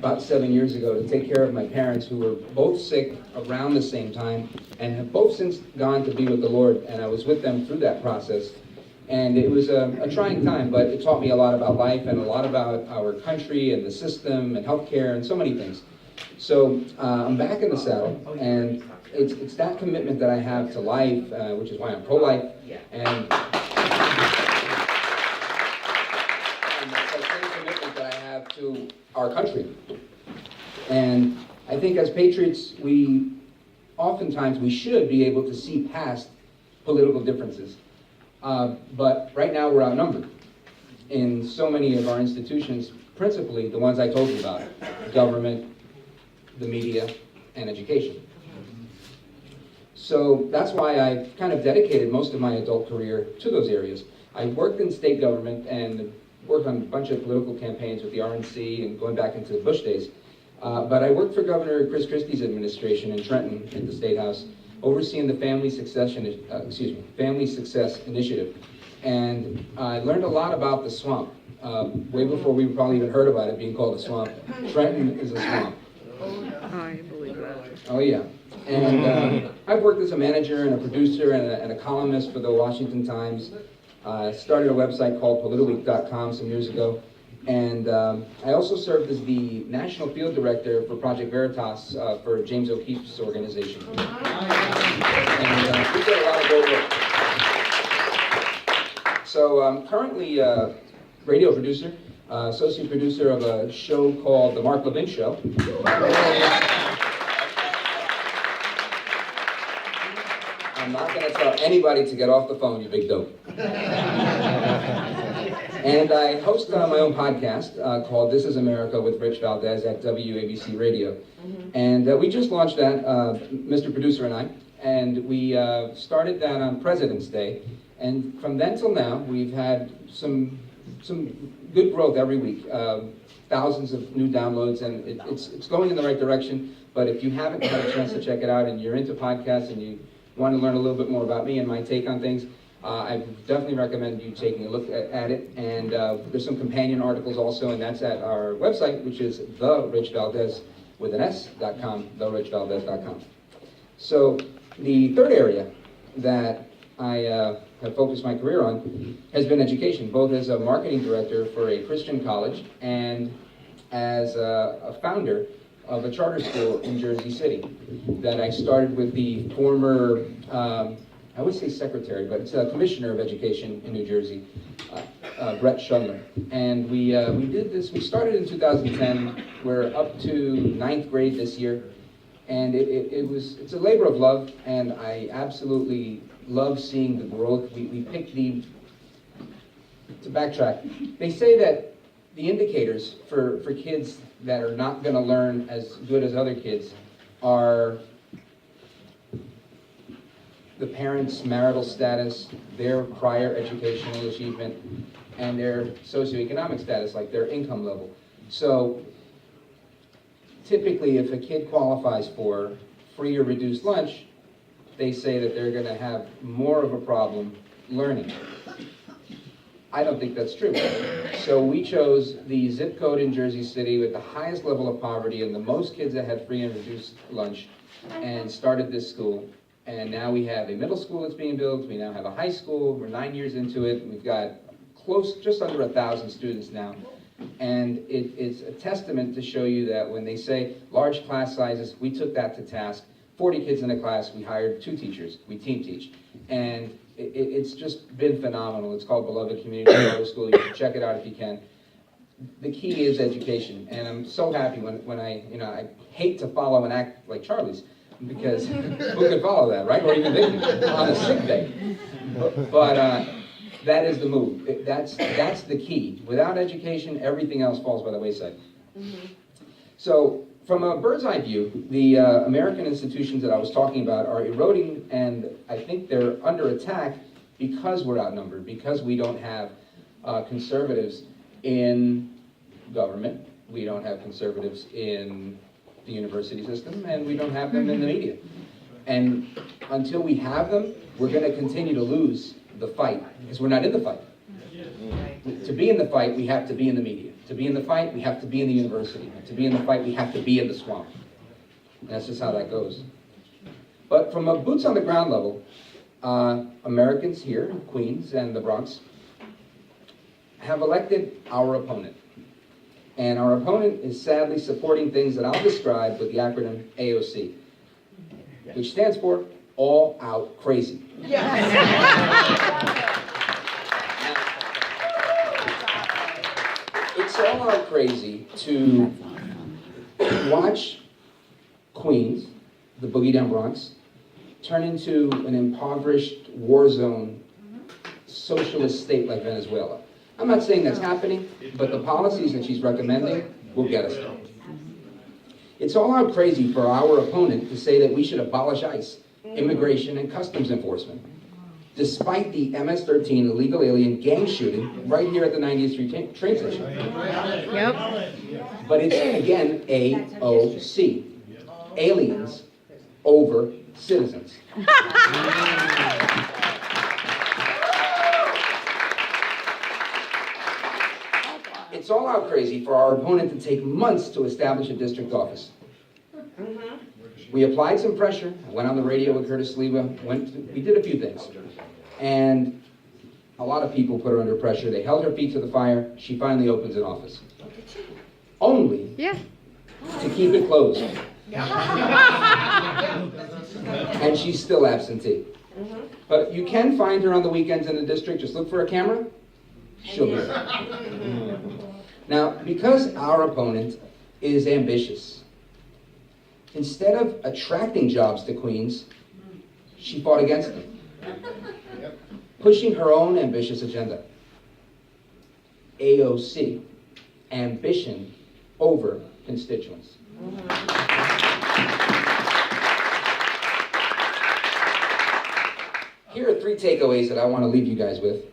about 7 years ago to take care of my parents, who were both sick around the same time and have both since gone to be with the Lord, and I was with them through that process. And it was a trying time, but it taught me a lot about life and a lot about our country and the system and healthcare and so many things. So I'm back in the saddle, and it's that commitment that I have to life, which is why I'm pro-life, and that's the same commitment that I have to our country. And I think as patriots, oftentimes we should be able to see past political differences. But right now we're outnumbered in so many of our institutions, principally the ones I told you about: government, the media, and education. So that's why I kind of dedicated most of my adult career to those areas. I worked in state government and worked on a bunch of political campaigns with the RNC and going back into the Bush days. But I worked for Governor Chris Christie's administration in Trenton at the State House, overseeing the Family Success Initiative. And I learned a lot about the swamp, way before we probably even heard about it being called a swamp. Trenton is a swamp. I believe that. Oh yeah. And I've worked as a manager and a producer and a columnist for the Washington Times. Started a website called PolitiWeek.com some years ago. And I also served as the national field director for Project Veritas for James O'Keefe's organization. And we did a lot of good work. So I'm currently a radio producer, associate producer of a show called The Mark Levin Show. I'm not going to tell anybody to get off the phone, you big dope. And I host my own podcast called This is America with Rich Valdes at WABC Radio. And we just launched that, Mr. Producer and I, and we started that on President's Day. And from then till now, we've had some good growth every week, thousands of new downloads, and it's going in the right direction. But if you haven't had a chance to check it out and you're into podcasts and you want to learn a little bit more about me and my take on things, I definitely recommend you taking a look at it. And there's some companion articles also, and that's at our website, which is therichvaldes.com, therichvaldes.com. So the third area that I have focused my career on has been education, both as a marketing director for a Christian college and as a founder of a charter school in Jersey City that I started with the former, I would say secretary, but it's a commissioner of education in New Jersey, Brett Schudler. And we did this, we started in 2010, we're up to 9th grade this year, and it's a labor of love, and I absolutely love seeing the growth. We picked to backtrack, they say that the indicators for kids that are not going to learn as good as other kids are the parents' marital status, their prior educational achievement, and their socioeconomic status, like their income level. So typically, if a kid qualifies for free or reduced lunch, they say that they're going to have more of a problem learning. I don't think that's true. So we chose the zip code in Jersey City with the highest level of poverty and the most kids that had free and reduced lunch, and started this school. And now we have a middle school that's being built. We now have a high school. We're 9 years into it. We've got just under 1,000 students now. And it's a testament to show you that when they say large class sizes, we took that to task. 40 kids in a class, we hired 2 teachers. We team teach. And it's just been phenomenal. It's called Beloved Community Charter School. You can check it out if you can. The key is education. And I'm so happy when I hate to follow an act like Charlie's, because who could follow that, right? Or even Vicky on a sick day. But that is the move. That's the key. Without education, everything else falls by the wayside. So from a bird's eye view, the American institutions that I was talking about are eroding, and I think they're under attack because we're outnumbered, because we don't have conservatives in government, we don't have conservatives in the university system, and we don't have them in the media. And until we have them, we're going to continue to lose the fight, because we're not in the fight. To be in the fight, we have to be in the media. To be in the fight, we have to be in the university. To be in the fight, we have to be in the swamp. And that's just how that goes. But from a boots on the ground level, Americans here in Queens and the Bronx have elected our opponent. And our opponent is sadly supporting things that I'll describe with the acronym AOC, which stands for All Out Crazy. It's all out crazy to watch Queens, the boogie down Bronx, turn into an impoverished war zone socialist state like Venezuela. I'm not saying that's happening, but the policies that she's recommending will get us there. It's all out crazy for our opponent to say that we should abolish ICE, immigration and customs enforcement, despite the MS-13 illegal alien gang shooting right here at the 90th Street train station. Yep. But it's, again, AOC, aliens over citizens. It's all out crazy for our opponent to take months to establish a district office. We applied some pressure. I went on the radio with Curtis Leva. We did a few things. And a lot of people put her under pressure. They held her feet to the fire. She finally opens an office. Only to keep it closed. And she's still absentee. But you can find her on the weekends in the district. Just look for a camera. She'll be there. Now, because our opponent is ambitious, instead of attracting jobs to Queens, she fought against them, pushing her own ambitious agenda. AOC, ambition over constituents. Here are 3 takeaways that I want to leave you guys with.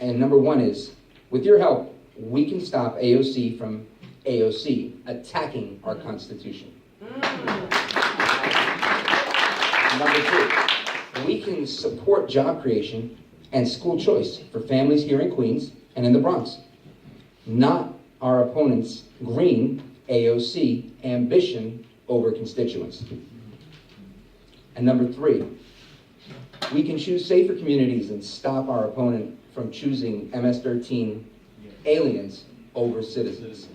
And number 1 is, with your help, we can stop AOC from AOC attacking our Constitution. Number 2, we can support job creation and school choice for families here in Queens and in the Bronx, not our opponent's green AOC ambition over constituents. And number 3, we can choose safer communities and stop our opponent from choosing MS-13 aliens over citizens.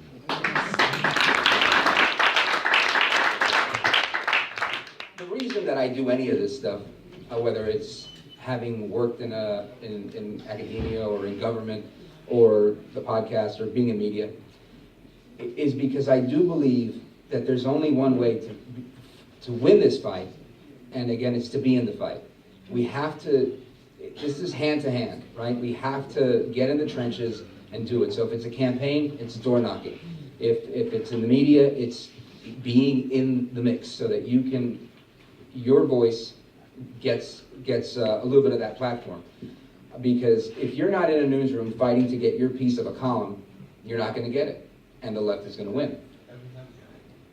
The reason that I do any of this stuff, whether it's having worked in academia or in government or the podcast or being in media, is because I do believe that there's only one way to win this fight, and again, it's to be in the fight. We have to, this is hand to hand, right? We have to get in the trenches and do it. So if it's a campaign, it's door knocking. If it's in the media, it's being in the mix so that your voice gets a little bit of that platform. Because if you're not in a newsroom fighting to get your piece of a column, you're not going to get it, and the left is going to win.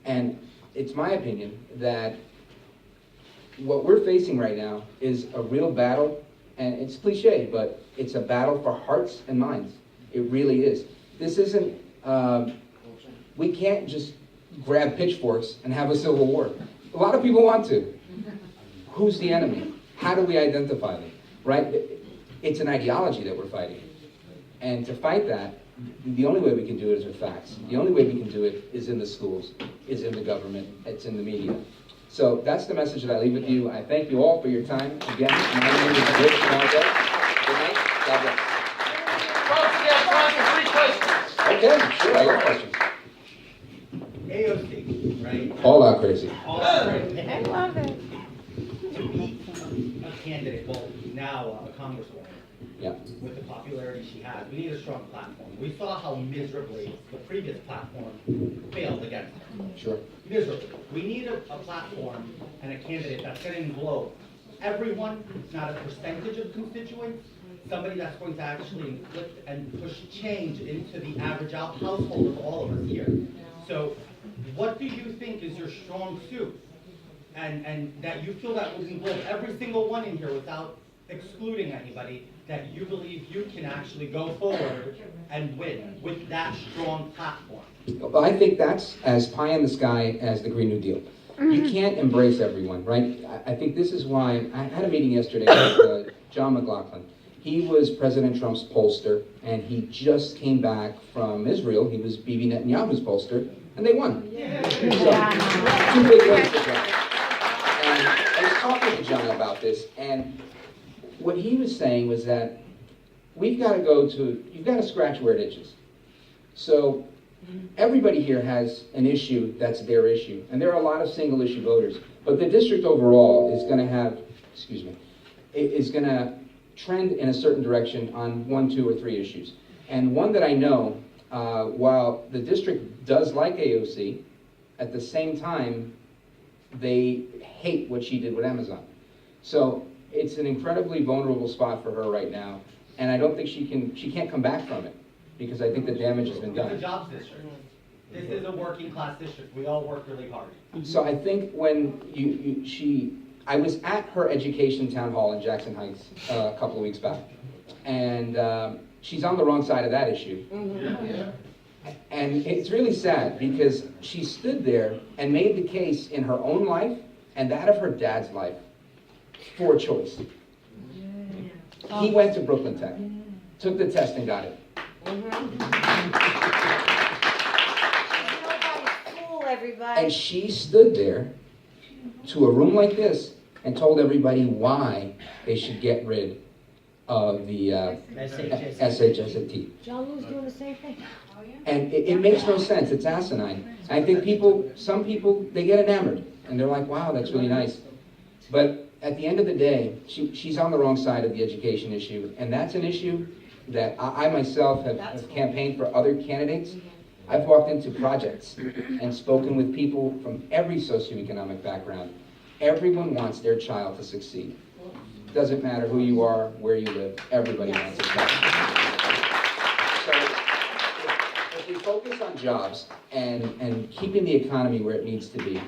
And it's my opinion that what we're facing right now is a real battle, and it's cliche, but it's a battle for hearts and minds. It really is. This isn't, we can't just grab pitchforks and have a civil war. A lot of people want to. Who's the enemy? How do we identify them, right? It's an ideology that we're fighting. And to fight that, the only way we can do it is with facts. The only way we can do it is in the schools, is in the government, it's in the media. So that's the message that I leave with you. I thank you all for your time. Again, my name is Rich Valdes. Good night. God bless. Folks, we have time for 3 questions. Okay, sure, I got questions. AOC, right? All out crazy. All right. I love it. To be a candidate, well, now a congresswoman, Yeah. with the popularity she has, we need a strong platform. We saw how miserably the previous platform failed against her. Sure. Miserably. We need a platform and a candidate that's going to englobe everyone, not a percentage of constituents, somebody that's going to actually inflict and push change into the average household of all of us here. So what do you think is your strong suit? And that you feel that would involve every single one in here without excluding anybody, that you believe you can actually go forward and win with that strong platform? Well, I think that's as pie in the sky as the Green New Deal. You can't embrace everyone, right? I think this is why, I had a meeting yesterday with John McLaughlin. He was President Trump's pollster, and he just came back from Israel. He was Bibi Netanyahu's pollster, and they won. So, 2 big wins for John. And I was talking to John about this, and what he was saying was that you've got to scratch where it itches. So everybody here has an issue that's their issue, and there are a lot of single issue voters, but the district overall is going to trend in a certain direction on 1, 2, or 3 issues. And one that I know, while the district does like AOC, at the same time, they hate what she did with Amazon. So it's an incredibly vulnerable spot for her right now, and I don't think she can't come back from it, because I think the damage has been It's a done. jobs district. This is a working class district. We all work really hard. So I think when I was at her education town hall in Jackson Heights a couple of weeks back, and she's on the wrong side of that issue. And it's really sad, because she stood there and made the case in her own life and that of her dad's life for a choice. He went to Brooklyn Tech, took the test and got it. And she stood there to a room like this and told everybody why they should get rid of the SHSAT. John Lewis doing the same thing. And it makes no sense. It's asinine. I think some people, they get enamored and they're like, wow, that's really nice. But at the end of the day, she's on the wrong side of the education issue, and that's an issue that I myself have campaigned for other candidates. I've walked into projects and spoken with people from every socioeconomic background. Everyone wants their child to succeed. Doesn't matter who you are, where you live, everybody wants a child. So if we focus on jobs and keeping the economy where it needs to be,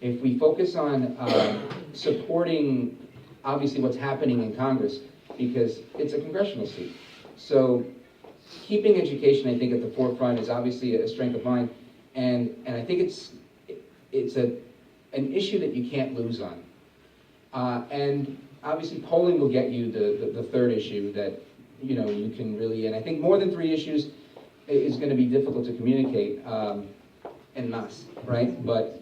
if we focus on supporting, obviously, what's happening in Congress, because it's a congressional seat. So keeping education, I think, at the forefront is obviously a strength of mine, and I think it's an issue that you can't lose on. And obviously, polling will get you the third issue that you can really, and I think more than 3 issues is going to be difficult to communicate en masse, right? But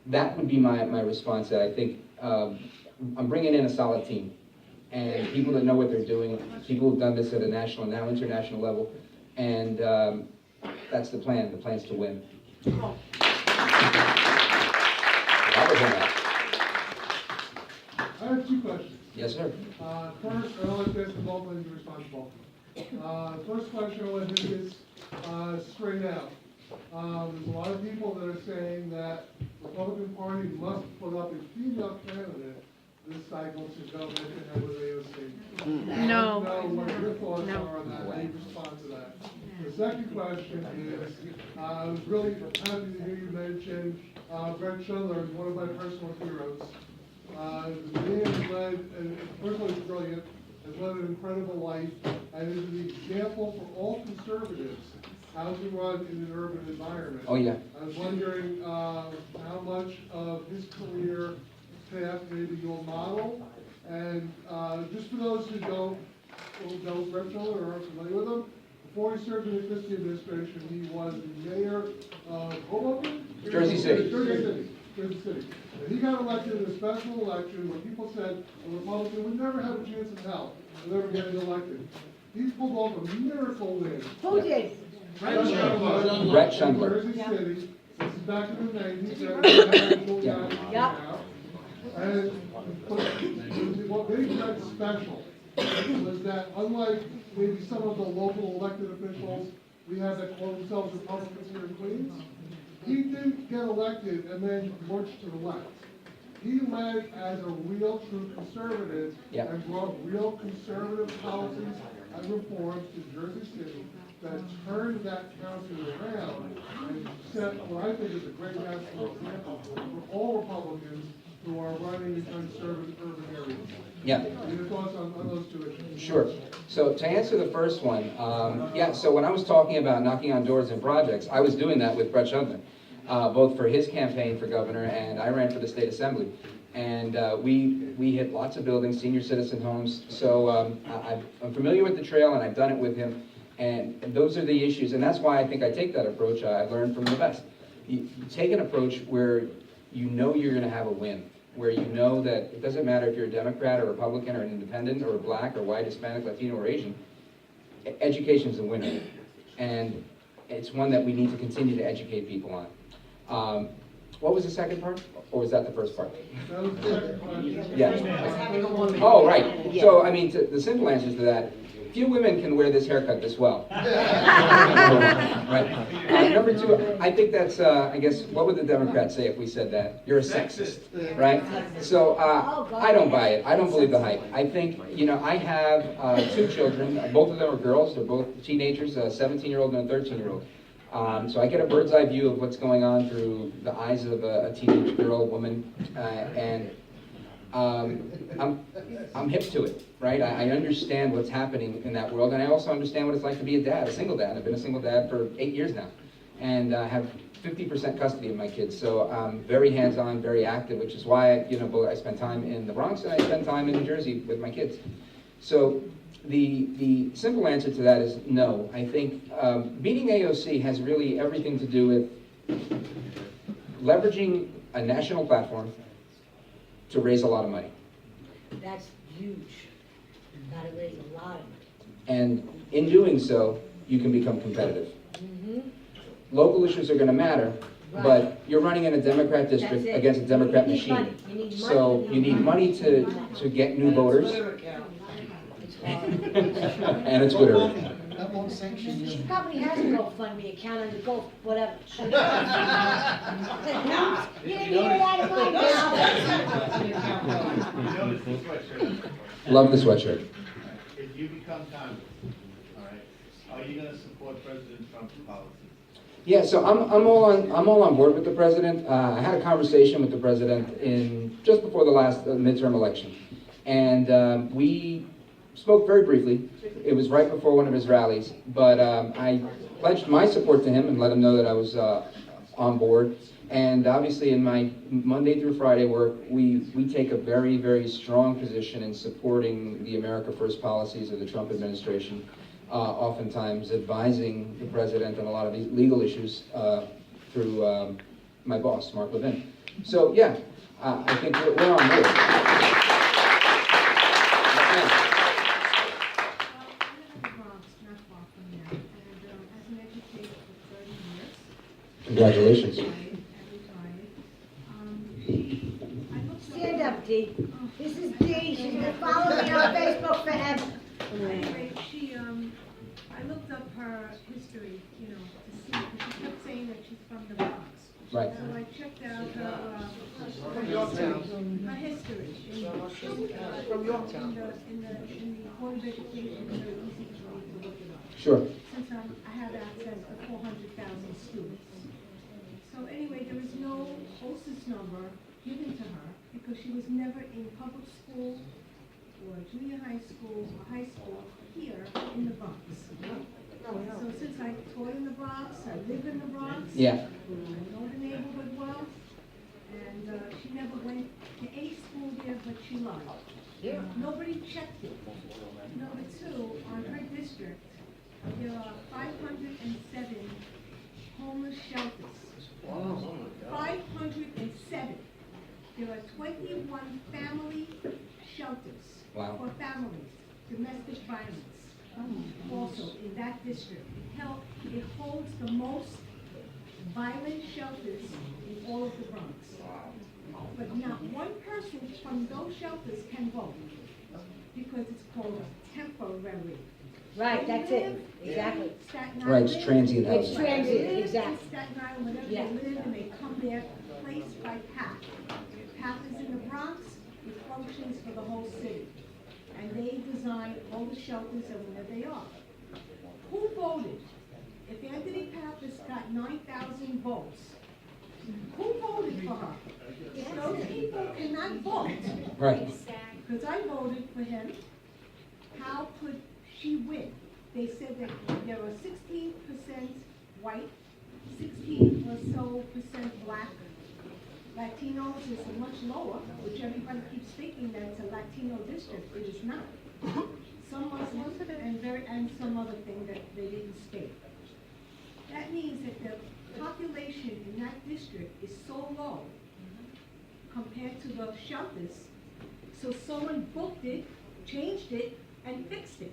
that would be my response. That I think I'm bringing in a solid team. And people that know what they're doing, people who've done this at a national and now international level, and that's the plan. The plan's to win. I have 2 questions. Yes, sir. First, I want to ask the both of you responsible. First question I want to do is straight out. There's a lot of people that are saying that the Republican Party must put up a female candidate this cycle to go head to head with AOC. No. I want to know what your thoughts are on that, how you respond to that. The second question is, I was really happy to hear you mention Brett Schindler, one of my personal heroes. The man has led, and personally he's brilliant, has led an incredible life, and is an example for all conservatives how to run in an urban environment. Oh, yeah. I was wondering how much of his career path maybe you'll model, and just for those who don't know Brett Schindler or are familiar with him, before he served in the Christie administration, he was the mayor of Hoboken? Jersey City. Jersey City. And he got elected in a special election where people said a Republican would never have a chance in hell of ever getting elected. He pulled off a miracle win. Who did? Brett Schindler. Brett Schindler. Jersey City. This is back in the 90s. Yep. And what made Brett special was that unlike maybe some of the local elected officials we have that call themselves Republicans here in Queens, he didn't get elected and then marched to the left. He led as a real, true conservative and brought real conservative policies and reforms to Jersey City that turned that county around and set what I think is a great national example for all Republicans to who are running in conservative urban areas. Yeah. Your thoughts on those two issues? Sure. So to answer the first one, yeah, so when I was talking about knocking on doors and projects, I was doing that with Brett Schundler, both for his campaign for governor, and I ran for the state assembly. And we hit lots of buildings, senior citizen homes. So I'm familiar with the trail, and I've done it with him. And those are the issues, and that's why I think I take that approach. I learned from the best. You take an approach where you know you're going to have a win, where you know that it doesn't matter if you're a Democrat or Republican or an independent or a black or white, Hispanic, Latino, or Asian. Education's a winner, and it's one that we need to continue to educate people on. What was the second part, or was that the first part? That was the second question. Yeah. Oh, right. So, I mean, the simple answer to that, few women can wear this haircut this well. Right. Number two, I think that's, I guess, what would the Democrats say if we said that? You're a sexist, right? So I don't buy it. I don't believe the hype. I think, you know, I have 2 children. Both of them are girls. They're both teenagers, a 17-year-old and a 13-year-old. So I get a bird's eye view of what's going on through the eyes of a teenage girl, woman, and I'm hip to it, right? I understand what's happening in that world, and I also understand what it's like to be a dad, a single dad. I've been a single dad for 8 years now, and I have 50% custody of my kids. So I'm very hands-on, very active, which is why I spend time in the Bronx and I spend time in New Jersey with my kids. So the simple answer to that is no. I think beating AOC has really everything to do with leveraging a national platform to raise a lot of money. That's huge. Gotta raise a lot of money. And in doing so, you can become competitive. Mm-hmm. Local issues are going to matter, but you're running in a Democrat district That's it. against a Democrat You need machine. money. You need So money. you need money to get new voters, It's hard. and it's Twitter. That won't sanction She you. probably has a GoFundMe account under Go, whatever. You didn't hear that in my mouth. Love the sweatshirt. If you become Congress, all right, are you gonna support President Trump's policies? Yeah, so I'm all on board with the president. I had a conversation with the president in just before the last midterm election, and we spoke very briefly. It was right before one of his rallies, but I pledged my support to him and let him know that I was on board. And obviously in my Monday through Friday work, we take a very, very strong position in supporting the America First policies of the Trump administration, oftentimes advising the president on a lot of these legal issues through my boss, Mark Levin. So yeah, I think we're on board. Not far from there, and as an educator for 30 years. Congratulations. I looked Stand up, Dee. This is Dee. She's been following me on Facebook forever. Anyway, I looked up her history, to see, because she kept saying that she's from the Bronx. Right. So I checked out her history. From Yorktown. In the Board of Education, it's very easy for me to look it up. Sure. Since I have access to 400,000 students. So anyway, there is no OSIS number given to her because she was never in public school or junior high school or high school here in the Bronx. So since I taught in the Bronx, I live in the Bronx. Yeah. I know the neighborhood well. And she never went to a school there, but she lied. Nobody checked it. Number 2, on her district, there are 507 homeless shelters. 507. There are 21 family shelters Wow. for families, domestic violence. Also in that district, it holds the most violent shelters in all of the Bronx. But not one person from those shelters can vote because it's called temporary. Right, that's They it. live in Exactly. Staten Right, it's Island. transient It's housing. transient, They live exactly. in Staten Island, wherever Yeah. they live, and they come there place by path. Path is in the Bronx, it functions for the whole city. And they design all the shelters and where they are. Who voted? If Anthony Pappas got 9,000 votes, who voted for her? If those people cannot vote. Right. Because I voted for him. How could she win? They said that there were 16% white, 16 or so percent black. Latinos is much lower, which everybody keeps thinking that it's a Latino district. It is not. Some Muslims and some other thing that they didn't state. That means that the population in that district is so low compared to the shelters. So someone booked it, changed it, and fixed it.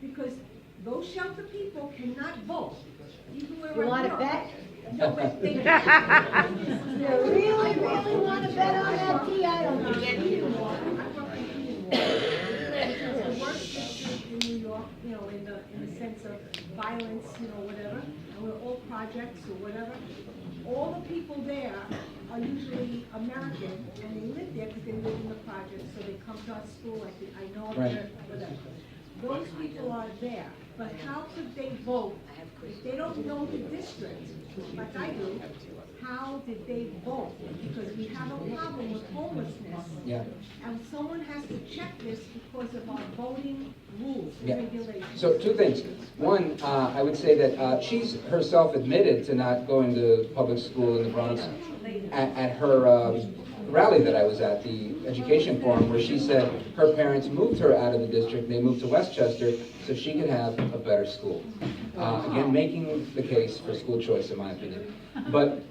Because those shelter people cannot vote. Even where You I wanna work. bet? No, but they You really, really wanna bet on that tea? I don't know. The worst district in New York, you know, in the sense of violence, you know, whatever, and we're all projects or whatever. All the people there are usually American, and they live there because they live in the projects, so they come to our school, I know Right. they're, whatever. Those people are there, but how could they vote if they don't know the district, like I do? How did they vote? Because we have a problem with homelessness. Yeah. And someone has to check this because of our voting rules Yeah. and regulations. So two things. One, I would say that she's herself admitted to not going to public school in the Bronx at her rally that I was at, the education forum, where she said her parents moved her out of the district. They moved to Westchester so she could have a better school. Again, making the case for school choice, in my opinion. But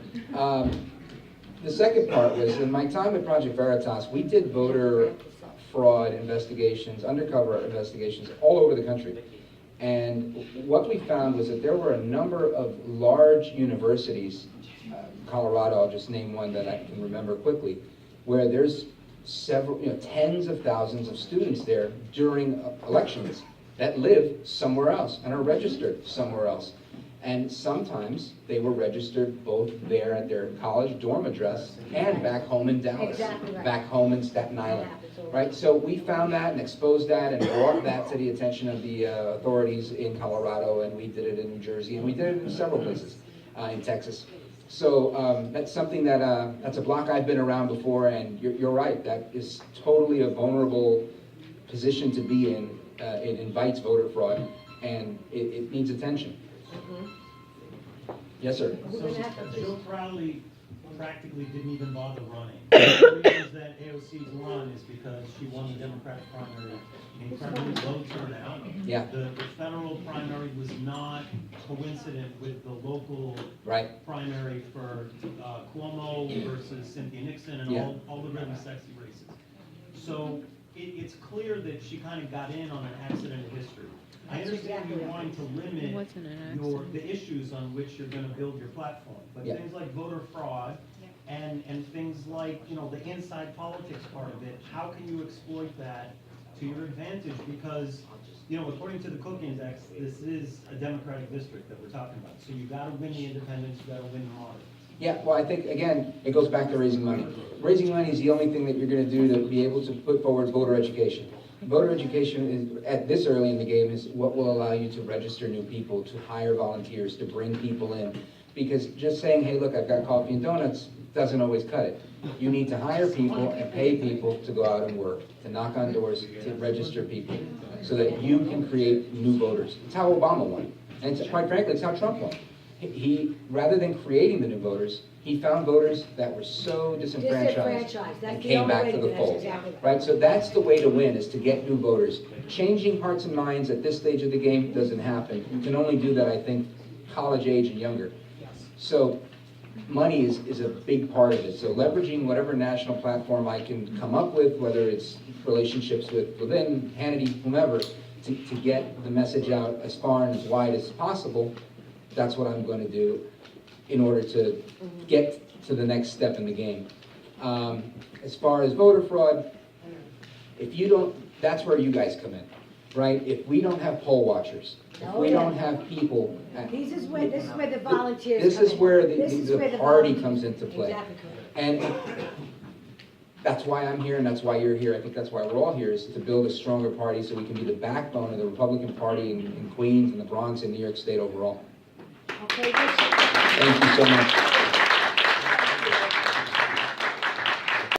the second part was, in my time at Project Veritas, we did voter fraud investigations, undercover investigations all over the country. And what we found was that there were a number of large universities, Colorado, I'll just name one that I can remember quickly, where there's several, tens of thousands of students there during elections that live somewhere else and are registered somewhere else. And sometimes they were registered both there at their college dorm address and back home in Dallas, Exactly right. back home in Staten Island, right? So we found that and exposed that and brought that to the attention of the authorities in Colorado, and we did it in New Jersey, and we did it in several places in Texas. So that's something that, that's a block I've been around before, and you're right, that is totally a vulnerable position to be in. It invites voter fraud, and it needs attention. Yes, sir. So Joe Crowley practically didn't even bother running. The reasons that AOC's run is because she won the Democratic primary, incredibly low turnout. Yeah. The federal primary was not coincident with the local Right. primary for Cuomo versus Cynthia Nixon and Yeah. all the really sexy races. So it's clear that she kind of got in on an accident of history. I understand you wanting to limit the issues on which you're going to build your platform, but Yeah. things like voter fraud and things like, the inside politics part of it, how can you exploit that to your advantage? Because, according to the Cook Index, this is a Democratic district that we're talking about. So you got to win the independents, you got to win the moderates. Yeah, well, I think, again, it goes back to raising money. Raising money is the only thing that you're going to do to be able to put forward voter education. Voter education, is, at this early in the game, is what will allow you to register new people, to hire volunteers, to bring people in. Because just saying, hey, look, I've got coffee and donuts, doesn't always cut it. You need to hire people and pay people to go out and work, to knock on doors, to register people, so that you can create new voters. It's how Obama won. And it's, quite frankly, it's how Trump won. He, rather than creating the new voters, he found voters that were so disenfranchised That's and the came only way back to to the do it. That's fold. exactly right. Right, so that's the way to win, is to get new voters. Changing hearts and minds at this stage of the game doesn't happen. You can only do that, I think, college age and younger. So money is a big part of it. So leveraging whatever national platform I can come up with, whether it's relationships with Levin, Hannity, whomever, to get the message out as far and as wide as possible, that's what I'm going to do in order to get to the next step in the game. As far as voter fraud, if you don't, that's where you guys come in, right? If we don't have poll watchers, if we don't have people. This is where the volunteers This come is in. where This is where the party volunteers- comes into play. Exactly correct. And that's why I'm here and that's why you're here. I think that's why we're all here, is to build a stronger party so we can be the backbone of the Republican Party in Queens and the Bronx and New York State overall. Okay, good. Thank you so much.